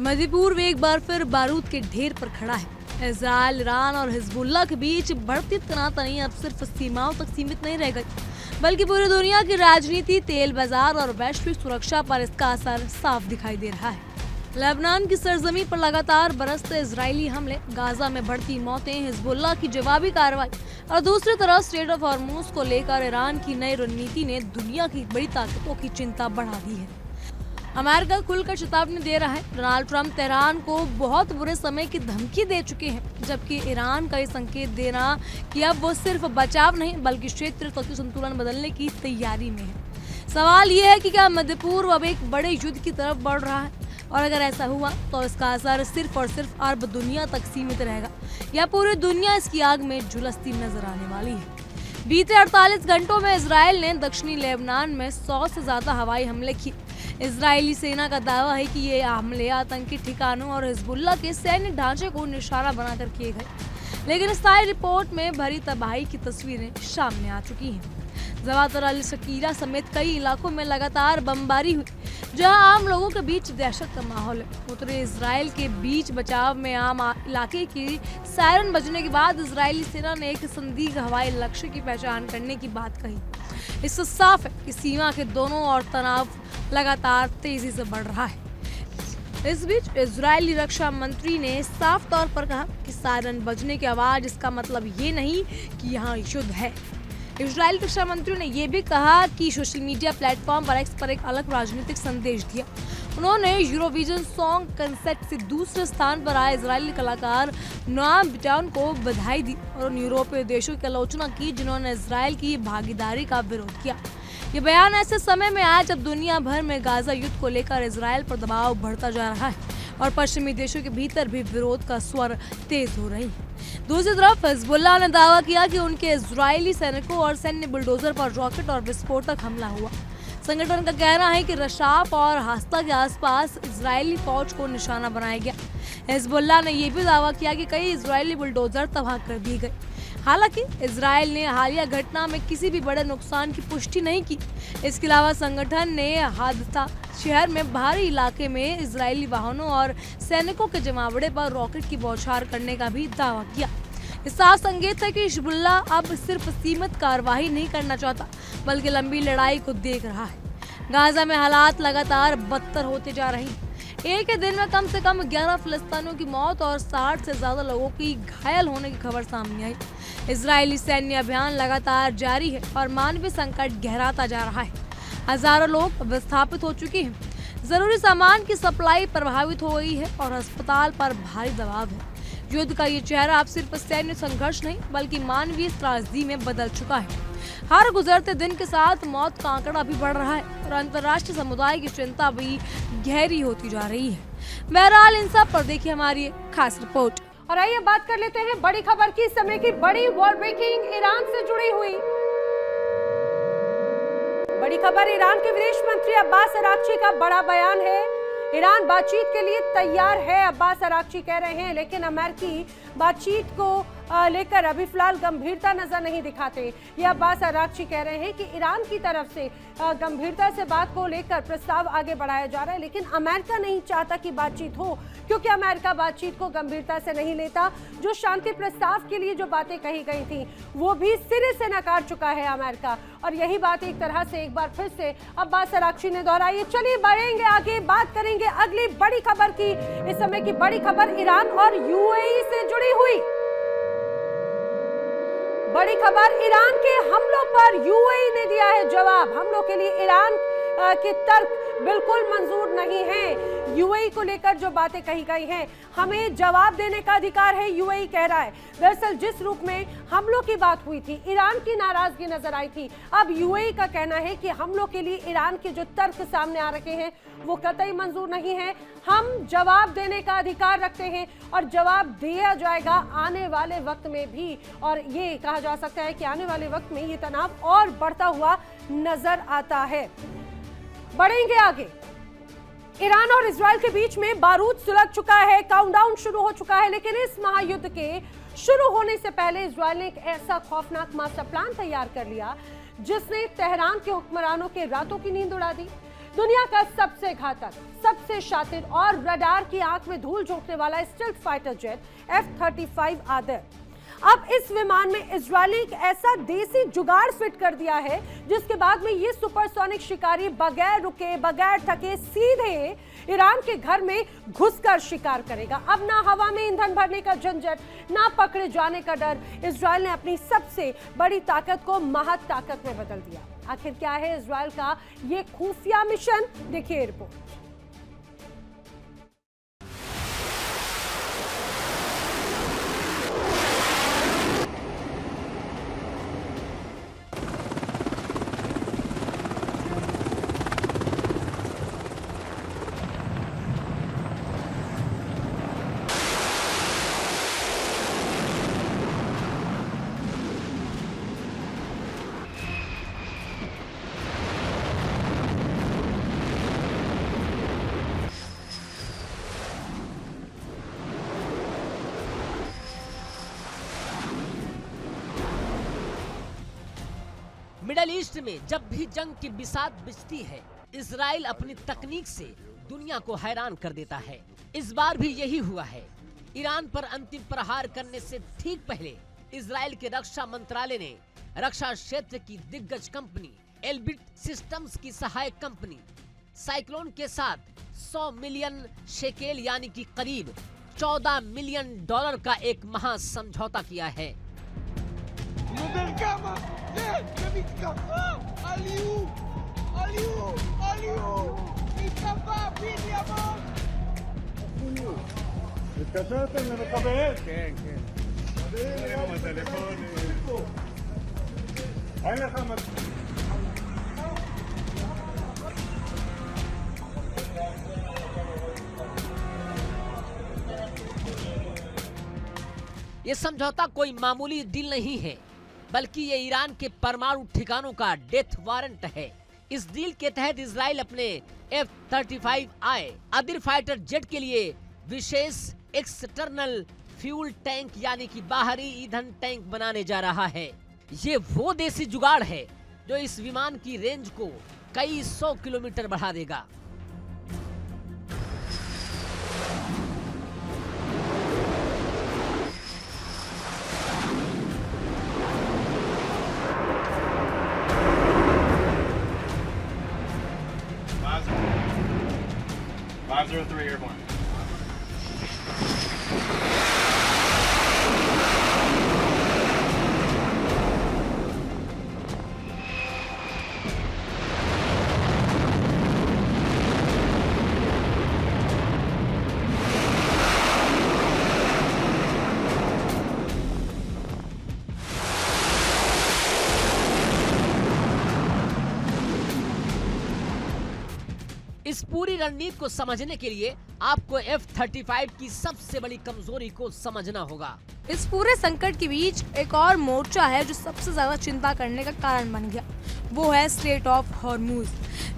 मणिपुर एक बार फिर बारूद के ढेर पर खड़ा है। इजराइल, ईरान और हिजबुल्ला के बीच बढ़ती तनातनी अब सिर्फ सीमाओं तक सीमित नहीं रह गई, बल्कि पूरी दुनिया की राजनीति, तेल बाजार और वैश्विक सुरक्षा पर इसका असर साफ दिखाई दे रहा है। लेबनान की सरजमी पर लगातार बरसते इजरायली हमले, गाजा में बढ़ती मौतें, हिजबुल्ला की जवाबी कार्रवाई और दूसरी तरफ स्ट्रेट ऑफ हॉर्मुज को लेकर ईरान की नई रणनीति ने दुनिया की बड़ी ताकतों की चिंता बढ़ा दी है। अमेरिका खुलकर चेतावनी दे रहा है। डोनाल्ड ट्रंप तेहरान को बहुत बुरे समय की धमकी दे चुके हैं, जबकि ईरान का ये संकेत देना कि अब वो सिर्फ बचाव नहीं बल्कि क्षेत्रीय संतुलन बदलने की तैयारी में है। सवाल ये है कि क्या मध्य पूर्व अब एक बड़े युद्ध की तरफ बढ़ रहा है, और अगर ऐसा हुआ तो इसका असर सिर्फ और सिर्फ अरब दुनिया तक सीमित रहेगा या पूरी दुनिया इसकी आग में झुलसती नजर आने वाली है। बीते 48 घंटों में इजराइल ने दक्षिणी लेबनान में 100 से ज्यादा हवाई हमले किए। इजरायली सेना का दावा है कि ये हमले आतंकी ठिकानों और हिजबुल्ला के सैन्य ढांचे को निशाना बनाकर किए गए, लेकिन स्थायी रिपोर्ट में भरी तबाही की तस्वीरें सामने आ चुकी हैं। ज़वातर अल-शकीरा समेत कई इलाकों में लगातार बमबारी हुई, जहां आम लोगों के बीच दहशत का माहौल है। उत्तरी इजराइल के बीच बचाव में आम इलाके की सायरन बजने के बाद इजरायली सेना ने एक संदिग्ध हवाई लक्ष्य की पहचान करने की बात कही। इससे साफ है कि सीमा के दोनों ओर तनाव लगातार तेजी से बढ़ रहा है। इस बीच इजरायली रक्षा मंत्री ने साफ तौर पर कहा कि सायरन बजने की आवाज इसका मतलब ये नहीं कि यहाँ युद्ध है। इजरायली रक्षा मंत्री ने यह भी कहा कि सोशल मीडिया प्लेटफॉर्म पर एक्स पर एक अलग राजनीतिक संदेश दिया। उन्होंने यूरोविजन सॉन्ग कंसेप्ट से दूसरे स्थान पर आए इजरायली कलाकार नोआम बिटाउन को बधाई दी और उन यूरोपीय देशों की आलोचना की जिन्होंने इजरायल की भागीदारी का विरोध किया। ये बयान ऐसे समय में आया जब दुनिया भर में गाजा युद्ध को लेकर इजरायल पर दबाव बढ़ता जा रहा है और पश्चिमी देशों के भीतर भी विरोध का स्वर तेज हो रही है। दूसरी तरफ हिजबुल्ला ने दावा किया कि उनके इजरायली सैनिकों और सैन्य बुलडोजर पर रॉकेट और विस्फोटक हमला हुआ। संगठन का कहना है कि रशाफ और हास्ता के आसपास इजरायली फौज को निशाना बनाया गया। हिजबुल्ला ने यह भी दावा किया कि कई इजरायली बुलडोजर तबाह कर दिए गए। हालांकि इजरायल ने हालिया घटना में किसी भी बड़े नुकसान की पुष्टि नहीं की। इसके अलावा संगठन ने हादसा शहर में बाहरी इलाके में इजरायली वाहनों और सैनिकों के जमावड़े पर रॉकेट की बौछार करने का भी दावा किया। इस साफ संकेत है कि हिजबुल्ला अब सिर्फ सीमित कार्रवाई नहीं करना चाहता बल्कि लंबी लड़ाई को देख रहा है। गाजा में हालात लगातार बदतर होते जा रहे हैं। एक ही दिन में कम से कम 11 फिलिस्तीनियों की मौत और 60 से ज्यादा लोगों की घायल होने की खबर सामने आई। इजरायली सैन्य अभियान लगातार जारी है और मानवीय संकट गहराता जा रहा है। हजारों लोग विस्थापित हो चुके हैं, जरूरी सामान की सप्लाई प्रभावित हो गई है और अस्पताल पर भारी दबाव है। युद्ध का ये चेहरा अब सिर्फ सैन्य संघर्ष नहीं बल्कि मानवीय त्रासदी में बदल चुका है। हर गुजरते दिन के साथ मौत का आंकड़ा भी बढ़ रहा है और अंतर्राष्ट्रीय समुदाय की चिंता भी गहरी होती जा रही है। बहरहाल इन सब पर देखिए हमारी खास रिपोर्ट। और आइए बात कर लेते हैं बड़ी खबर की। समय की बड़ी वॉर ब्रेकिंग ईरान से जुड़ी हुई बड़ी खबर। ईरान के विदेश मंत्री अब्बास अराक्ची का बड़ा बयान है। ईरान बातचीत के लिए तैयार है, अब्बास अराक्ची कह रहे हैं, लेकिन अमेरिकी बातचीत को लेकर अभी फिलहाल गंभीरता नजर नहीं दिखाते। ये अब्बास अराक्ची कह रहे हैं कि ईरान की तरफ से गंभीरता से बात को लेकर प्रस्ताव आगे बढ़ाया जा रहा है, लेकिन अमेरिका नहीं चाहता कि बातचीत हो, क्योंकि अमेरिका बातचीत को गंभीरता से नहीं लेता। जो शांति प्रस्ताव के लिए जो बातें कही गई थी वो भी सिरे से नकार चुका है अमेरिका, और यही बात एक तरह से एक बार फिर से अब्बास अराक्ची ने दोहराई। चलिए बढ़ेंगे आगे, बात करेंगे अगली बड़ी खबर की। इस समय की बड़ी खबर ईरान और यूएई से जुड़ी हुई बड़ी खबर। ईरान के हमलों पर यूएई ने दिया है जवाब। हमलों के लिए ईरान के तर्क बिल्कुल मंजूर नहीं है। यूएई को लेकर जो बातें कही गई हैं, हमें जवाब देने का अधिकार है, यूएई कह रहा है। दरअसल जिस रूप में हमलों की बात हुई थी, ईरान की नाराजगी नजर आई थी। अब यूएई का कहना है कि हमलों के लिए ईरान के जो तर्क सामने आ रखे हैं वो कतई मंजूर नहीं है। हम जवाब देने का अधिकार रखते हैं और जवाब दिया जाएगा आने वाले वक्त में भी। और ये कहा जा सकता है कि आने वाले वक्त में ये तनाव और बढ़ता हुआ नजर आता है। बढ़ेंगे आगे। ईरान और इजराइल के बीच में बारूद सुलग चुका है, काउंटडाउन शुरू हो चुका है, लेकिन इस महायुद्ध के शुरू होने से पहले इजराइल ने एक ऐसा खौफनाक मास्टर प्लान तैयार कर लिया जिसने तेहरान के हुक्मरानों के रातों की नींद उड़ा दी। दुनिया का सबसे घातक, सबसे शातिर और रडार की आंख में धूल झोंकने वाला स्टेल्थ फाइटर जेट F-35 आदर। अब इस विमान में इजरायली एक ऐसा देसी जुगाड़ फिट कर दिया है जिसके बाद में ये सुपरसोनिक शिकारी बगैर रुके, बगैर थके सीधे ईरान के घर में घुसकर शिकार करेगा। अब ना हवा में ईंधन भरने का झंझट, ना पकड़े जाने का डर। इजरायल ने अपनी सबसे बड़ी ताकत को महज ताकत में बदल दिया। आखिर क्या है इजरायल का ये खुफिया मिशन, देखिए रिपोर्ट। मिडल ईस्ट में जब भी जंग की बिसात बिछती है, इजराइल अपनी तकनीक से दुनिया को हैरान कर देता है। इस बार भी यही हुआ है। ईरान पर अंतिम प्रहार करने से ठीक पहले इजराइल के रक्षा मंत्रालय ने रक्षा क्षेत्र की दिग्गज कंपनी एल्बिट सिस्टम्स की सहायक कंपनी साइक्लोन के साथ 100 मिलियन शेकेल यानी कि करीब 14 मिलियन डॉलर का एक महा समझौता किया है। ये समझौता कोई मामूली डील नहीं है, बल्कि ये ईरान के परमाणु ठिकानों का डेथ वारंट है। इस डील के तहत इजराइल अपने F-35I आदिर फाइटर जेट के लिए विशेष एक्सटर्नल फ्यूल टैंक यानी कि बाहरी ईंधन टैंक बनाने जा रहा है। ये वो देसी जुगाड़ है जो इस विमान की रेंज को कई 100 किलोमीटर बढ़ा देगा। Three airborne. इस पूरी रणनीति को समझने के लिए आपको F-35 की सबसे बड़ी कमजोरी को समझना होगा। इस पूरे संकट के बीच एक और मोर्चा है जो सबसे ज्यादा चिंता करने का कारण बन गया, वो है स्ट्रेट ऑफ हॉर्मुज।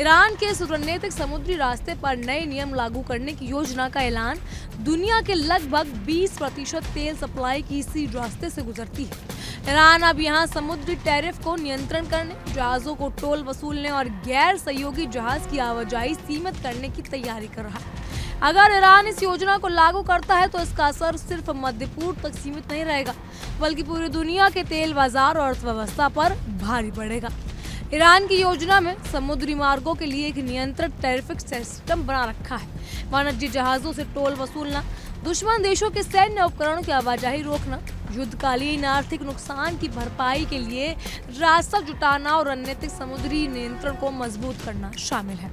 ईरान के इस रणनीतिक समुद्री रास्ते पर नए नियम लागू करने की योजना का ऐलान। दुनिया के लगभग 20% तेल सप्लाई की इसी रास्ते से गुजरती है। ईरान अब यहाँ समुद्री टैरिफ को नियंत्रण करने, जहाजों को टोल वसूलने और गैर सहयोगी जहाज की आवाजाही सीमित करने की तैयारी कर रहा है। अगर ईरान इस योजना को लागू करता है तो इसका असर सिर्फ मध्य पूर्व तक सीमित नहीं रहेगा, बल्कि पूरी दुनिया के तेल बाजार और अर्थव्यवस्था पर भारी पड़ेगा। ईरान की योजना में समुद्री मार्गों के लिए एक नियंत्रित टैरिफिक सिस्टम बना रखा है। वाणिज्य जहाजों से टोल वसूलना, दुश्मन देशों के सैन्य उपकरणों की आवाजाही रोकना, युद्धकालीन आर्थिक नुकसान की भरपाई के लिए रास्ता जुटाना और रणनीतिक समुद्री नियंत्रण को मजबूत करना शामिल है।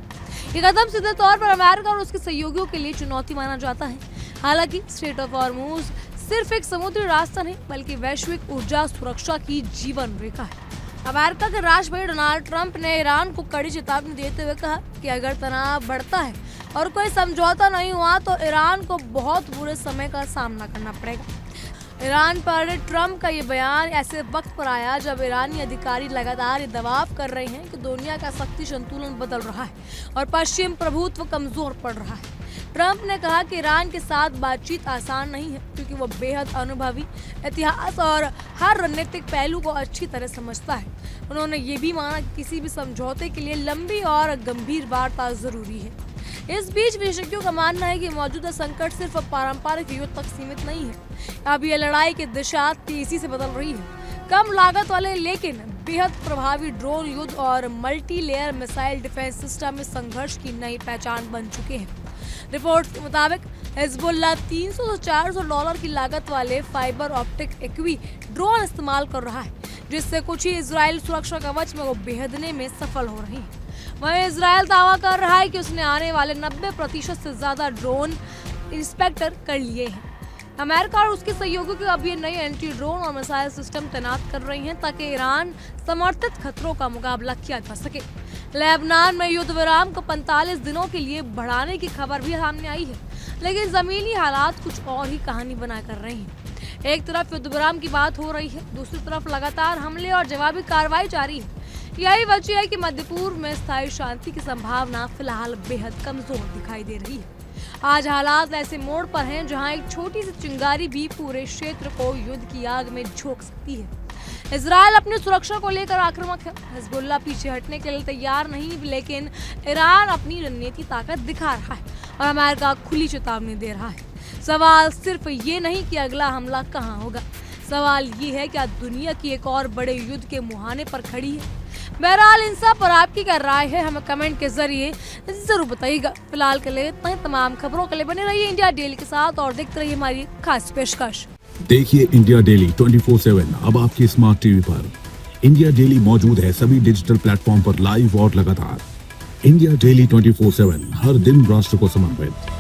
ये कदम सीधे तौर पर अमेरिका और उसके सहयोगियों के लिए चुनौती माना जाता है। हालांकि स्ट्रेट ऑफ हॉर्मुज सिर्फ एक समुद्री रास्ता नहीं, बल्कि वैश्विक ऊर्जा सुरक्षा की जीवन रेखा है। अमेरिका के राष्ट्रपति डोनाल्ड ट्रंप ने ईरान को कड़ी चेतावनी देते हुए कहा कि अगर तनाव बढ़ता है और कोई समझौता नहीं हुआ तो ईरान को बहुत बुरे समय का सामना करना पड़ेगा। ईरान पर ट्रंप का ये बयान ऐसे वक्त पर आया जब ईरानी अधिकारी लगातार ये दबाव कर रहे हैं कि दुनिया का शक्ति संतुलन बदल रहा है और पश्चिम प्रभुत्व कमजोर पड़ रहा है। ट्रंप ने कहा कि ईरान के साथ बातचीत आसान नहीं है, क्योंकि वो बेहद अनुभवी, इतिहास और हर रणनीतिक पहलू को अच्छी तरह समझता है। उन्होंने ये भी माना कि किसी भी समझौते के लिए लंबी और गंभीर वार्ता जरूरी है। इस बीच विशेषज्ञों का मानना है कि मौजूदा संकट सिर्फ पारंपरिक युद्ध तक सीमित नहीं है। अब यह लड़ाई की दिशा तेजी से बदल रही है। कम लागत वाले लेकिन बेहद प्रभावी ड्रोन युद्ध और multi layer missile defence system में संघर्ष की नई पहचान बन चुके हैं। रिपोर्ट्स के मुताबिक हिजबुल्लाह 300 से 400 डॉलर की लागत वाले फाइबर ऑप्टिक एक्वी ड्रोन इस्तेमाल कर रहा है, जिससे कुछ ही इजराइल सुरक्षा कवच में वो बेहदने में सफल हो रही है। वहीं इजराइल दावा कर रहा है कि उसने आने वाले 90% से ज्यादा ड्रोन इंस्पेक्टर कर लिए हैं। अमेरिका और उसके सहयोगियों के अब ये नए एंटी ड्रोन और मिसाइल सिस्टम तैनात कर रही हैं ताकि ईरान समर्थित खतरों का मुकाबला किया जा सके। लेबनान में युद्ध विराम को 45 दिनों के लिए बढ़ाने की खबर भी सामने आई है, लेकिन जमीनी हालात कुछ और ही कहानी बना कर रहे हैं। एक तरफ युद्ध विराम की बात हो रही है, दूसरी तरफ लगातार हमले और जवाबी कार्रवाई जारी है। यही वजह है कि मध्य पूर्व में स्थायी शांति की संभावना फिलहाल बेहद कमजोर दिखाई दे रही है। आज हालात ऐसे मोड़ पर हैं जहां एक छोटी सी चिंगारी भी पूरे क्षेत्र को युद्ध की आग में झोंक सकती है। इजराइल अपनी सुरक्षा को लेकर आक्रामक है, हिजबुल्लाह पीछे हटने के लिए तैयार नहीं, लेकिन ईरान अपनी रणनीति ताकत दिखा रहा है और अमेरिका खुली चेतावनी दे रहा है। सवाल सिर्फ ये नहीं कि अगला हमला कहाँ होगा, सवाल ये है क्या दुनिया की एक और बड़े युद्ध के मुहाने पर खड़ी है। बहरहाल इन सब पर आपकी क्या राय है, हमें कमेंट के जरिए जरूर बताइएगा। फिलहाल के लिए इतना ही। तमाम खबरों के लिए बने रहिए इंडिया डेली के साथ और देखते रहिए हमारी खास पेशकश। देखिए इंडिया डेली 24/7 अब आपकी स्मार्ट टीवी पर। इंडिया डेली मौजूद है सभी डिजिटल प्लेटफॉर्म पर लाइव और लगातार। इंडिया डेली 24/7 हर दिन राष्ट्र को समर्पित।